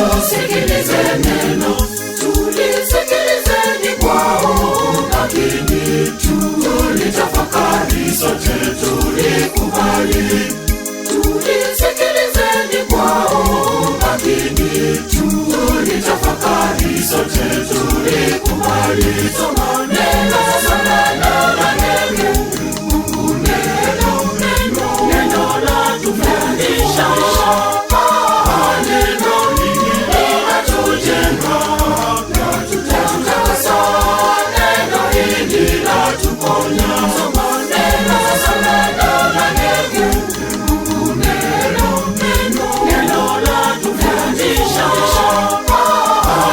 tusikilize neno, tulisikilizeni kwa umakini, tulitafakari sote tulikubali. Tulisikilizeni kwa umakini, tulitafakari sote tulikubali. Soma neno, soma neno, Mungu neno, neno la tufundisha. Neno hili linatujenga, latutakasa, neno hili latuponya. Soma neno, soma neno, Mungu neno, neno la tufundisha.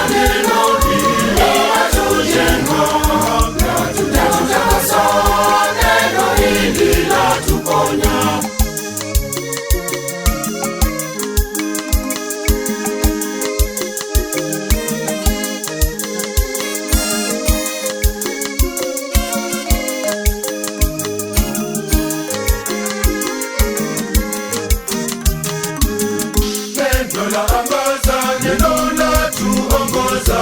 Neno hili linatujenga, latutakasa, neno hili latuponya. Neno la angaza, neno la tuongoza,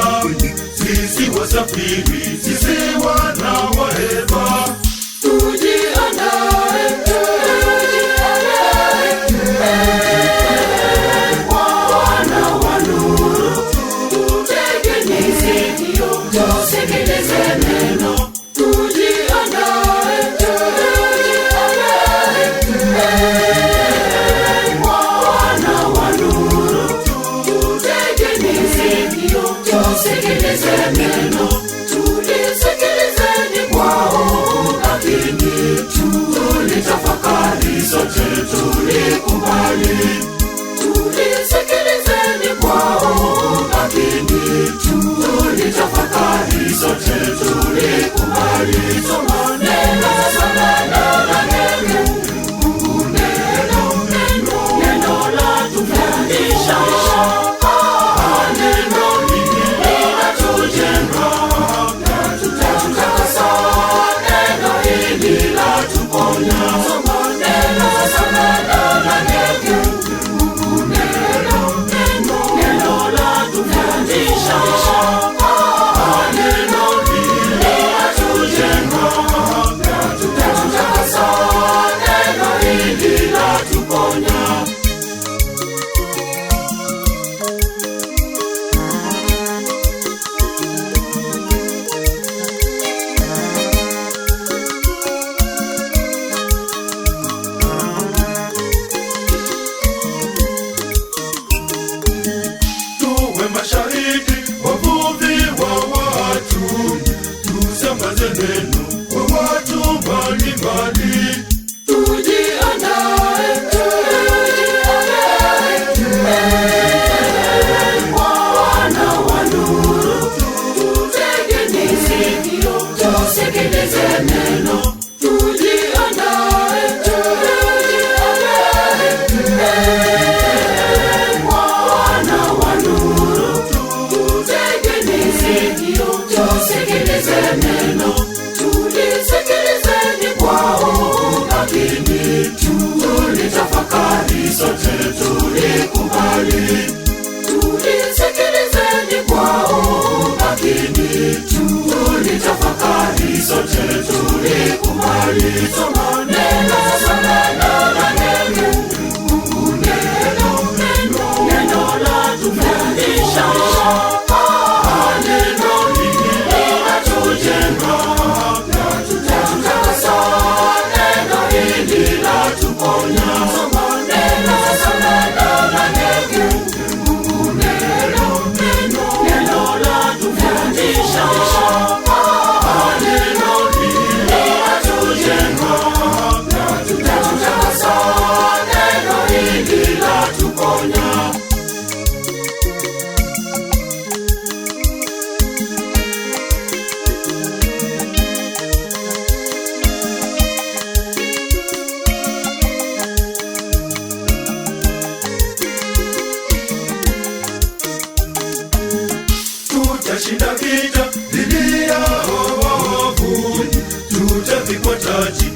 sisi wasafiri, sisi wana wa Eva. Tujiandae, wana wa nuru, tutegeni sikio, tusikilize neno. Tujiandae, wana wa nuru, tutegeni sikio, tusikilize neno. Tulisikilizeni kwa umakini, tulitafakari sote tulikubali. Tulisikilizeni kwa umakini, tulitafakari sote tulikubali. Soma neno, soma neno, Mungu neno, neno la tufundisha. Neno hili linatujenga, latutakasa, neno hili latuponya. Soma neno, soma neno, Mungu neno, neno la tufundisha. Neno hili linatujenga, latutakasa, neno hili latuponya. Tuwe mashahidi, wavuvi wa watu, tusambaze neno kwa watu mbalimbali. Tujiandae, wana wa nuru, tutegeni sikio, tusikilize neno. Tujiandae, wana wa nuru, tutegeni sikio, tusikilize neno. Tulisikilizeni kwa umakini, tulitafakari sote tulikubali. Tulisikilizeni kwa umakini, tulitafakari sote tulikubali. Soma neno, soma neno, Mungu neno, neno la tufundisha. Neno hili linatujenga, latutakasa, neno hili latuponya. Soma neno, soma neno, Mungu neno, neno la tufundisha. Neno hili linatujenga, latutakasa, neno hili latuponya. Tutashinda vita dhidi ya waovu, tutavikwa taji